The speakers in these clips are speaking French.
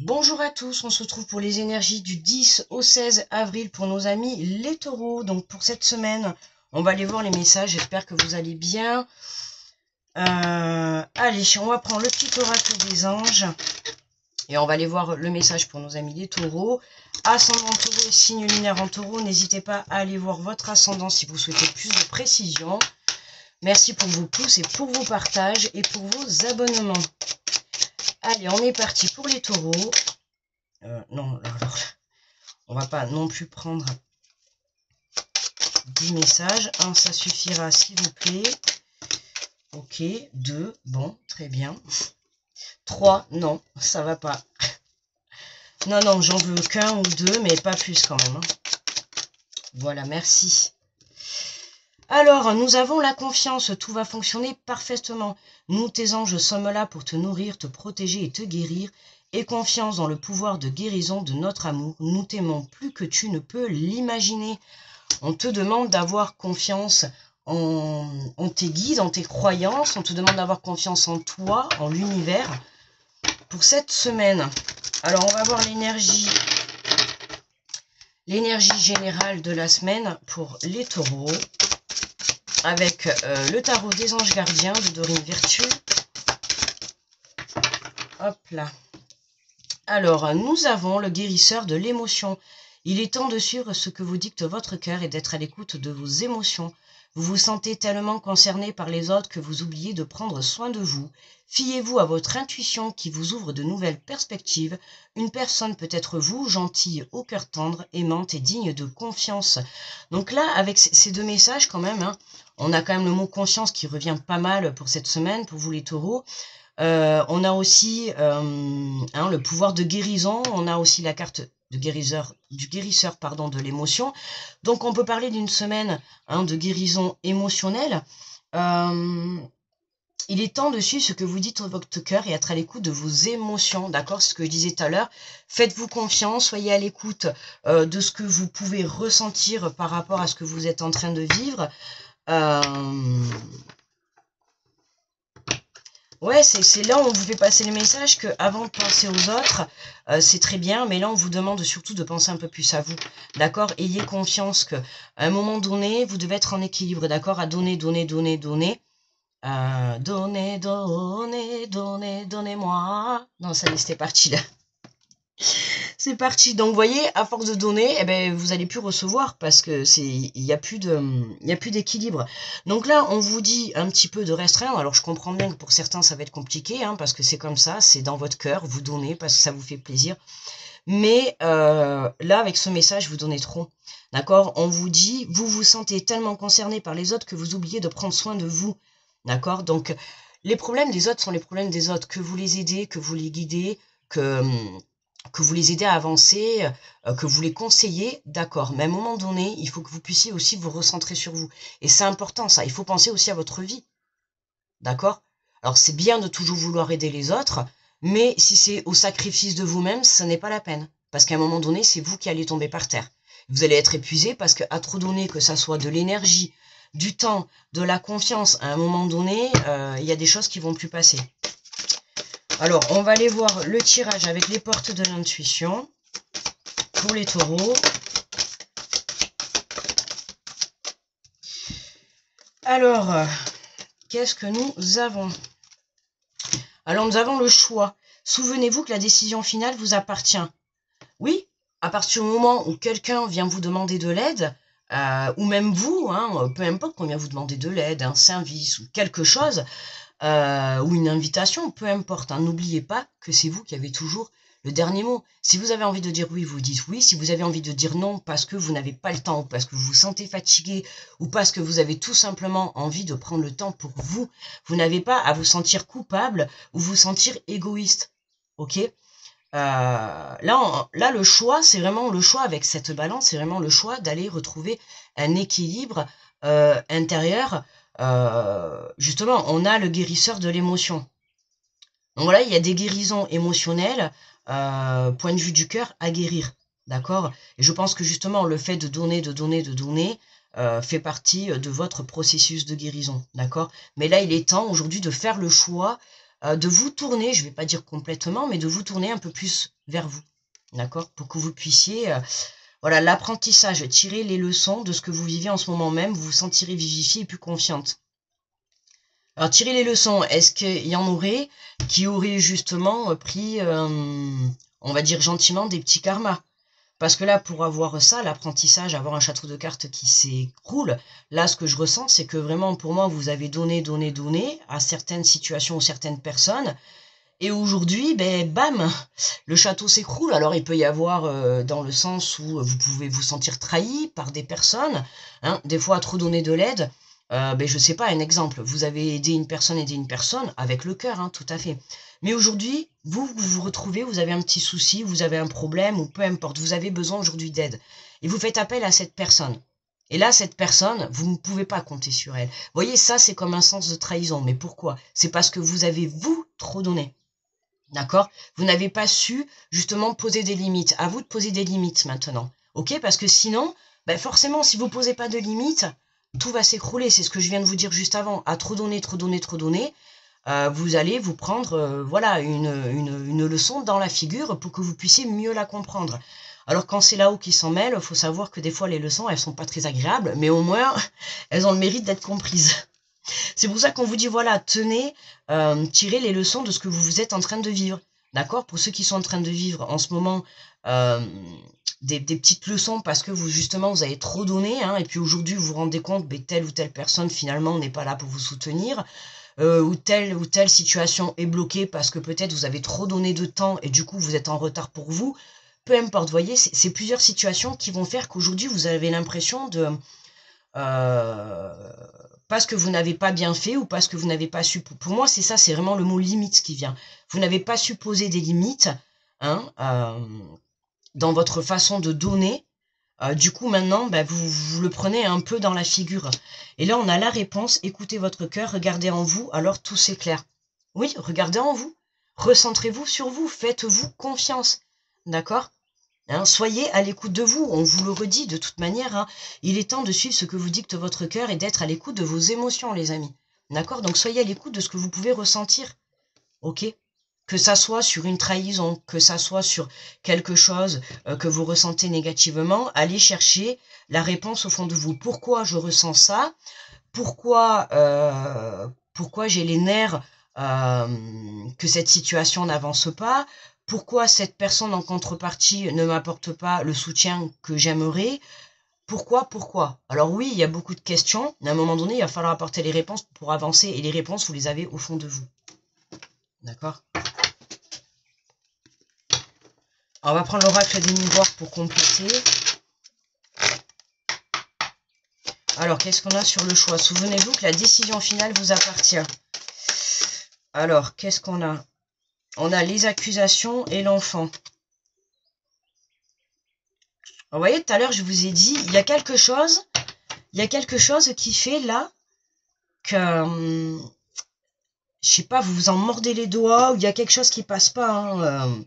Bonjour à tous, on se retrouve pour les énergies du 10 au 16 avril pour nos amis les taureaux. Donc pour cette semaine, on va aller voir les messages, j'espère que vous allez bien. Allez, on va prendre le petit oracle des anges et on va aller voir le message pour nos amis les taureaux. Ascendant taureau et signe lunaire en taureau, n'hésitez pas à aller voir votre ascendant si vous souhaitez plus de précision. Merci pour vos pouces et pour vos partages et pour vos abonnements. Allez, on est parti pour les taureaux. Non, alors, on va pas non plus prendre 10 messages. Un, ça suffira, s'il vous plaît. Ok, 2, bon, très bien. 3, non, ça va pas. Non, non, j'en veux qu'un ou deux, mais pas plus quand même. Voilà, merci. Alors, nous avons la confiance, tout va fonctionner parfaitement. Nous, tes anges, sommes là pour te nourrir, te protéger et te guérir. Aie confiance dans le pouvoir de guérison de notre amour. Nous t'aimons plus que tu ne peux l'imaginer. On te demande d'avoir confiance en tes guides, en tes croyances. On te demande d'avoir confiance en toi, en l'univers, pour cette semaine. Alors, on va voir l'énergie générale de la semaine pour les taureaux, avec le tarot des anges gardiens de Dorine Virtue. Hop là. Alors, nous avons le guérisseur de l'émotion. Il est temps de suivre ce que vous dicte votre cœur et d'être à l'écoute de vos émotions. Vous vous sentez tellement concerné par les autres que vous oubliez de prendre soin de vous. Fiez-vous à votre intuition qui vous ouvre de nouvelles perspectives. Une personne peut être vous, gentille, au cœur tendre, aimante et digne de confiance. Donc là, avec ces deux messages quand même, on a quand même le mot conscience qui revient pas mal pour cette semaine, pour vous les taureaux. On a aussi le pouvoir de guérison, on a aussi la carte de guérisseur, de l'émotion. Donc on peut parler d'une semaine de guérison émotionnelle. Il est temps de suivre ce que vous dites dans votre cœur et être à l'écoute de vos émotions, d'accord? Ce que je disais tout à l'heure, faites-vous confiance, soyez à l'écoute de ce que vous pouvez ressentir par rapport à ce que vous êtes en train de vivre. Ouais, c'est là où on vous fait passer le message que avant de penser aux autres, c'est très bien, mais là on vous demande surtout de penser un peu plus à vous, d'accord? Ayez confiance que à un moment donné, vous devez être en équilibre, d'accord? À donner, donner, donner, donner. Donnez, donnez, donnez, donnez-moi. Non, ça y est, c'était parti là. C'est parti. Donc, vous voyez, à force de donner, eh ben, vous allez plus recevoir parce que il y a plus d'équilibre. Donc là, on vous dit un petit peu de restreindre. Alors, je comprends bien que pour certains, ça va être compliqué, parce que c'est comme ça, c'est dans votre cœur, vous donnez parce que ça vous fait plaisir. Mais là, avec ce message, vous donnez trop. D'accord? On vous dit, vous vous sentez tellement concerné par les autres que vous oubliez de prendre soin de vous. D'accord? Donc, les problèmes des autres sont les problèmes des autres. Que vous les aidez, que vous les guidez, que vous les aidez à avancer, que vous les conseillez, d'accord. Mais à un moment donné, il faut que vous puissiez aussi vous recentrer sur vous. Et c'est important, ça. Il faut penser aussi à votre vie. D'accord? Alors, c'est bien de toujours vouloir aider les autres, mais si c'est au sacrifice de vous-même, ce n'est pas la peine. Parce qu'à un moment donné, c'est vous qui allez tomber par terre. Vous allez être épuisé parce qu'à trop donner, que ça soit de l'énergie, du temps, de la confiance, à un moment donné, il y a des choses qui vont plus passer. Alors, on va aller voir le tirage avec les portes de l'intuition pour les taureaux. Alors, qu'est-ce que nous avons? Alors, nous avons le choix. Souvenez-vous que la décision finale vous appartient. Oui, à partir du moment où quelqu'un vient vous demander de l'aide, ou même vous, peu importe combien vous demandez de l'aide, un service ou quelque chose, ou une invitation, peu importe. N'oubliez pas que c'est vous qui avez toujours le dernier mot. Si vous avez envie de dire oui, vous dites oui. Si vous avez envie de dire non parce que vous n'avez pas le temps, ou parce que vous vous sentez fatigué, ou parce que vous avez tout simplement envie de prendre le temps pour vous, vous n'avez pas à vous sentir coupable ou vous sentir égoïste. Ok? Là, le choix, c'est vraiment le choix avec cette balance, c'est vraiment le choix d'aller retrouver un équilibre intérieur. Justement, on a le guérisseur de l'émotion. Donc voilà, il y a des guérisons émotionnelles, point de vue du cœur, à guérir. D'accord? Et je pense que justement, le fait de donner, de donner, de donner, fait partie de votre processus de guérison. D'accord? Mais là, il est temps aujourd'hui de faire le choix de vous tourner, je ne vais pas dire complètement, mais de vous tourner un peu plus vers vous, d'accord? Pour que vous puissiez, voilà, l'apprentissage, tirer les leçons de ce que vous vivez en ce moment même, vous vous sentirez vivifiée et plus confiante. Alors, tirer les leçons, est-ce qu'il y en aurait qui auraient justement pris, on va dire gentiment, des petits karmas? Parce que là, pour avoir ça, l'apprentissage, avoir un château de cartes qui s'écroule, là, ce que je ressens, c'est que vraiment, pour moi, vous avez donné, donné, donné à certaines situations ou certaines personnes. Et aujourd'hui, ben, bam, le château s'écroule. Alors, il peut y avoir dans le sens où vous pouvez vous sentir trahi par des personnes, hein, des fois, à trop donner de l'aide. Ben, je sais pas, un exemple, vous avez aidé une personne avec le cœur, hein, tout à fait. Mais aujourd'hui, vous vous retrouvez, vous avez un petit souci, vous avez un problème, ou peu importe, vous avez besoin aujourd'hui d'aide. Et vous faites appel à cette personne. Et là, cette personne, vous ne pouvez pas compter sur elle. Vous voyez, ça, c'est comme un sens de trahison. Mais pourquoi? C'est parce que vous avez, vous, trop donné. D'accord? Vous n'avez pas su, justement, poser des limites. À vous de poser des limites maintenant. Ok? Parce que sinon, ben forcément, si vous ne posez pas de limites, tout va s'écrouler. C'est ce que je viens de vous dire juste avant. À trop donner, trop donner, trop donner, vous allez vous prendre voilà, une leçon dans la figure pour que vous puissiez mieux la comprendre. Alors quand c'est là-haut qui s'en mêle, il faut savoir que des fois les leçons, elles sont pas très agréables, mais au moins, elles ont le mérite d'être comprises. C'est pour ça qu'on vous dit, voilà, tenez, tirez les leçons de ce que vous êtes en train de vivre. D'accord? Pour ceux qui sont en train de vivre en ce moment des petites leçons parce que vous, justement, vous avez trop donné, hein, et puis aujourd'hui, vous vous rendez compte que telle ou telle personne, finalement, n'est pas là pour vous soutenir. Ou telle situation est bloquée parce que peut-être vous avez trop donné de temps et du coup vous êtes en retard pour vous. Peu importe, vous voyez, c'est plusieurs situations qui vont faire qu'aujourd'hui vous avez l'impression de... parce que vous n'avez pas bien fait ou parce que vous n'avez pas su... Pour moi, c'est ça, c'est vraiment le mot limite qui vient. Vous n'avez pas su poser des limites hein, dans votre façon de donner. Du coup, maintenant, bah, vous le prenez un peu dans la figure. Et là, on a la réponse. Écoutez votre cœur, regardez en vous, alors tout s'éclaire. Oui, regardez en vous. Recentrez-vous sur vous. Faites-vous confiance. D'accord? Hein, soyez à l'écoute de vous. On vous le redit de toute manière. Hein, il est temps de suivre ce que vous dicte votre cœur et d'être à l'écoute de vos émotions, les amis. D'accord? Donc, soyez à l'écoute de ce que vous pouvez ressentir. Ok? Que ça soit sur une trahison, que ça soit sur quelque chose que vous ressentez négativement, allez chercher la réponse au fond de vous. Pourquoi je ressens ça? Pourquoi j'ai les nerfs que cette situation n'avance pas? Pourquoi cette personne en contrepartie ne m'apporte pas le soutien que j'aimerais? Pourquoi? Alors oui, il y a beaucoup de questions, mais à un moment donné, il va falloir apporter les réponses pour avancer, et les réponses, vous les avez au fond de vous. D'accord? On va prendre l'oracle des miroirs pour compléter. Alors, qu'est-ce qu'on a sur le choix? Souvenez-vous que la décision finale vous appartient. Alors, qu'est-ce qu'on a? On a les accusations et l'enfant. Vous voyez, tout à l'heure, je vous ai dit, il y a quelque chose qui fait là que, je sais pas, vous vous en mordez les doigts, ou il y a quelque chose qui passe pas. Hein,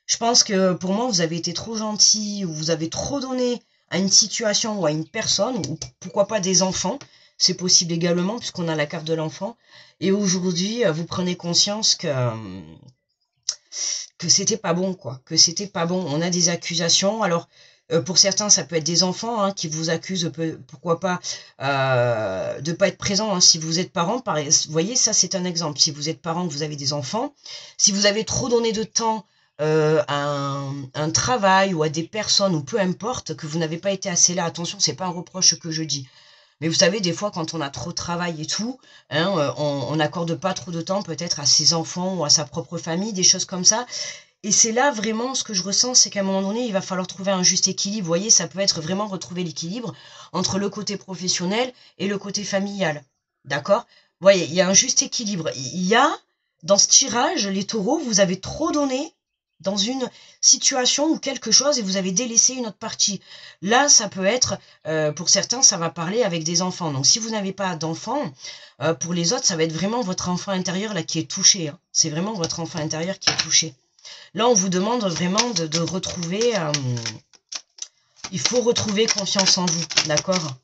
je pense que pour moi, vous avez été trop gentil, ou vous avez trop donné à une situation ou à une personne, ou pourquoi pas des enfants. C'est possible également, puisqu'on a la carte de l'enfant. Et aujourd'hui, vous prenez conscience que c'était pas bon, quoi. Que c'était pas bon. On a des accusations. Alors, pour certains, ça peut être des enfants hein, qui vous accusent, pourquoi pas, de pas être présent. Hein, si vous êtes parent, vous voyez, ça c'est un exemple. Si vous êtes parent, que vous avez des enfants, si vous avez trop donné de temps à un travail ou à des personnes, ou peu importe, que vous n'avez pas été assez là, attention, c'est pas un reproche que je dis. Mais vous savez, des fois, quand on a trop de travail et tout, hein, on n'accorde pas trop de temps peut-être à ses enfants ou à sa propre famille, des choses comme ça. Et c'est là vraiment ce que je ressens, c'est qu'à un moment donné, il va falloir trouver un juste équilibre. Vous voyez, ça peut être vraiment retrouver l'équilibre entre le côté professionnel et le côté familial. D'accord? Vous voyez, il y a un juste équilibre. Il y a, dans ce tirage, les taureaux, vous avez trop donné dans une situation ou quelque chose et vous avez délaissé une autre partie. Là, ça peut être, pour certains, ça va parler avec des enfants. Donc, si vous n'avez pas d'enfants, pour les autres, ça va être vraiment votre enfant intérieur là qui est touché. Hein. C'est vraiment votre enfant intérieur qui est touché. Là, on vous demande vraiment de retrouver... il faut retrouver confiance en vous, d'accord?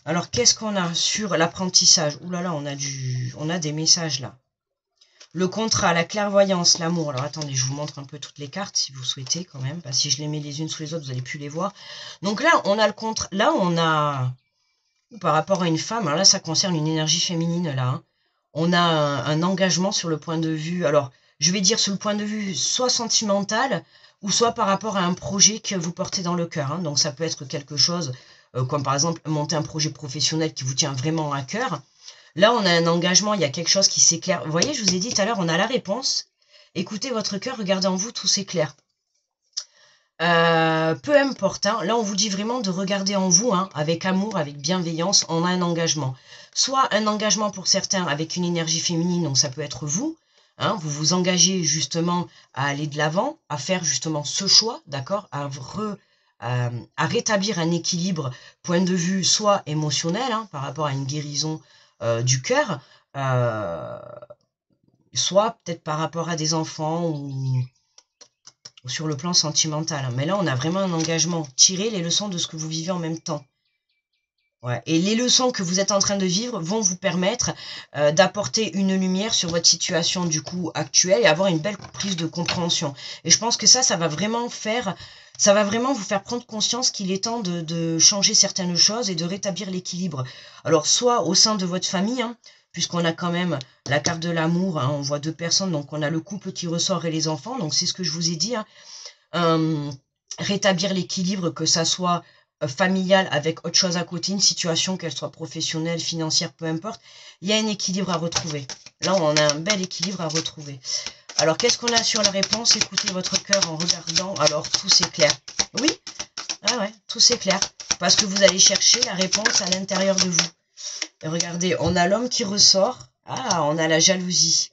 Alors, qu'est-ce qu'on a sur l'apprentissage? Ouh là là, on a des messages là. Le contrat, la clairvoyance, l'amour. Alors attendez, je vous montre un peu toutes les cartes si vous souhaitez quand même. Parce que si je les mets les unes sous les autres, vous n'allez plus les voir. Donc là, on a le contrat. Là, on a, par rapport à une femme, alors là, ça concerne une énergie féminine là. Hein. On a un engagement sur le point de vue. Alors, je vais dire sur le point de vue soit sentimental, ou soit par rapport à un projet que vous portez dans le cœur. Hein. Donc ça peut être quelque chose, comme par exemple monter un projet professionnel qui vous tient vraiment à cœur. Là, on a un engagement, il y a quelque chose qui s'éclaire. Vous voyez, je vous ai dit tout à l'heure, on a la réponse. Écoutez votre cœur, regardez en vous, tout s'éclaire. Peu importe, hein, là on vous dit vraiment de regarder en vous, hein, avec amour, avec bienveillance, on a un engagement. Soit un engagement pour certains avec une énergie féminine, donc ça peut être vous, hein, vous vous engagez justement à aller de l'avant, à faire justement ce choix, d'accord, à rétablir un équilibre, point de vue soit émotionnel, hein, par rapport à une guérison du cœur, soit peut-être par rapport à des enfants ou sur le plan sentimental. Mais là, on a vraiment un engagement. Tirez les leçons de ce que vous vivez en même temps. Ouais. Et les leçons que vous êtes en train de vivre vont vous permettre d'apporter une lumière sur votre situation du coup actuelle et avoir une belle prise de compréhension. Et je pense que ça va vraiment vous faire prendre conscience qu'il est temps de changer certaines choses et de rétablir l'équilibre. Alors, soit au sein de votre famille, hein, puisqu'on a quand même la carte de l'amour, hein, on voit deux personnes, donc on a le couple qui ressort et les enfants, donc c'est ce que je vous ai dit, hein, rétablir l'équilibre, que ça soit familial avec autre chose à côté, une situation, qu'elle soit professionnelle, financière, peu importe, il y a un équilibre à retrouver. Là, on a un bel équilibre à retrouver. Alors, qu'est-ce qu'on a sur la réponse? Écoutez votre cœur en regardant. Alors, tout s'éclaire. Oui, ah ouais, tout s'éclaire. Parce que vous allez chercher la réponse à l'intérieur de vous. Et regardez, on a l'homme qui ressort. Ah, on a la jalousie.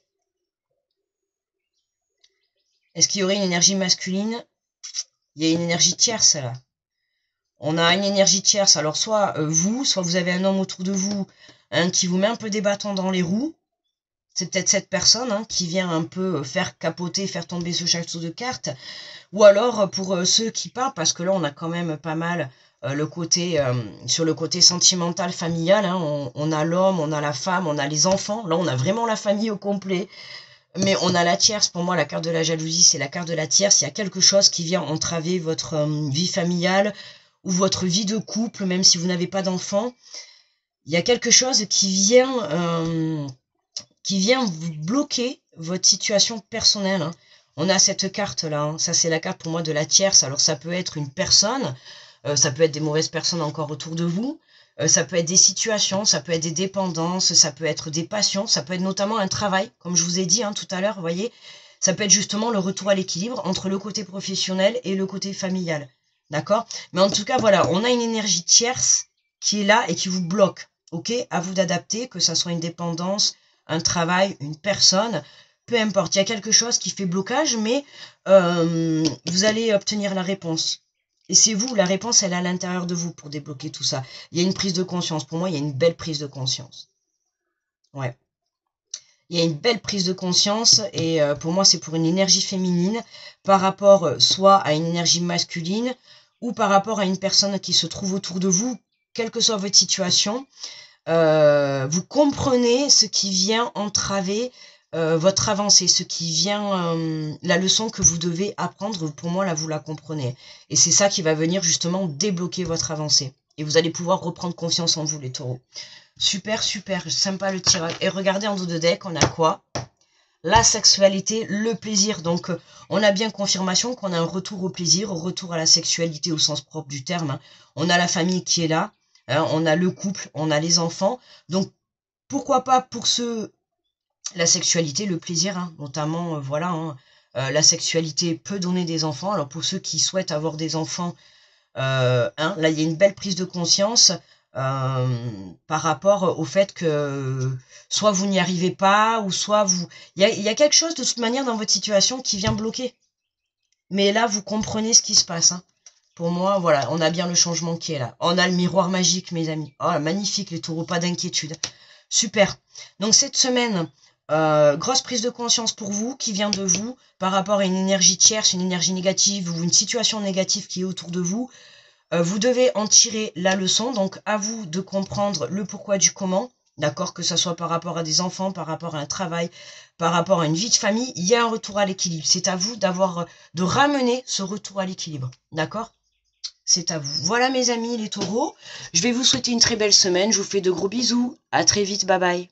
Est-ce qu'il y aurait une énergie masculine? Il y a une énergie tierce, là. On a une énergie tierce. Alors, soit soit vous avez un homme autour de vous, hein, qui vous met un peu des bâtons dans les roues. C'est peut-être cette personne, hein, qui vient un peu faire capoter, faire tomber ce château de cartes. Ou alors, pour ceux qui parlent, parce que là, on a quand même pas mal le côté, sur le côté sentimental, familial. Hein, on a l'homme, on a la femme, on a les enfants. Là, on a vraiment la famille au complet. Mais on a la tierce. Pour moi, la carte de la jalousie, c'est la carte de la tierce. Il y a quelque chose qui vient entraver votre vie familiale ou votre vie de couple, même si vous n'avez pas d'enfants. Il y a quelque chose qui vient vous bloquer votre situation personnelle. Hein. On a cette carte-là, hein. Ça c'est la carte pour moi de la tierce. Alors ça peut être une personne, ça peut être des mauvaises personnes encore autour de vous, ça peut être des situations, ça peut être des dépendances, ça peut être des passions, ça peut être notamment un travail, comme je vous ai dit, hein, tout à l'heure, vous voyez. Ça peut être justement le retour à l'équilibre entre le côté professionnel et le côté familial. D'accord? Mais en tout cas, voilà, on a une énergie tierce qui est là et qui vous bloque. Ok? À vous d'adapter, que ça soit une dépendance, un travail, une personne, peu importe. Il y a quelque chose qui fait blocage, mais vous allez obtenir la réponse. Et c'est vous, la réponse, elle est à l'intérieur de vous pour débloquer tout ça. Il y a une prise de conscience. Pour moi, il y a une belle prise de conscience. Ouais. Il y a une belle prise de conscience et pour moi, c'est pour une énergie féminine par rapport soit à une énergie masculine ou par rapport à une personne qui se trouve autour de vous, quelle que soit votre situation. Vous comprenez ce qui vient entraver votre avancée, ce qui vient, la leçon que vous devez apprendre, pour moi, là, vous la comprenez. Et c'est ça qui va venir justement débloquer votre avancée. Et vous allez pouvoir reprendre confiance en vous, les taureaux. Super, super, sympa le tirage. Et regardez en dos de deck, on a quoi? La sexualité, le plaisir. Donc, on a bien confirmation qu'on a un retour au plaisir, au retour à la sexualité au sens propre du terme. Hein. On a la famille qui est là. Hein, on a le couple, on a les enfants. Donc, pourquoi pas pour ceux, la sexualité, le plaisir, hein, notamment, voilà, hein, la sexualité peut donner des enfants. Alors, pour ceux qui souhaitent avoir des enfants, hein, là, il y a une belle prise de conscience par rapport au fait que soit vous n'y arrivez pas, ou soit vous... Il y a quelque chose, de toute manière, dans votre situation qui vient bloquer. Mais là, vous comprenez ce qui se passe, hein. Pour moi, voilà, on a bien le changement qui est là. On a le miroir magique, mes amis. Oh, magnifique, les taureaux, pas d'inquiétude. Super. Donc, cette semaine, grosse prise de conscience pour vous, qui vient de vous, par rapport à une énergie tierce, une énergie négative, ou une situation négative qui est autour de vous. Vous devez en tirer la leçon, donc à vous de comprendre le pourquoi du comment. d'accord, que ce soit par rapport à des enfants, par rapport à un travail, par rapport à une vie de famille, il y a un retour à l'équilibre. C'est à vous de ramener ce retour à l'équilibre, d'accord? C'est à vous. Voilà mes amis les taureaux, je vais vous souhaiter une très belle semaine, je vous fais de gros bisous, à très vite, bye bye.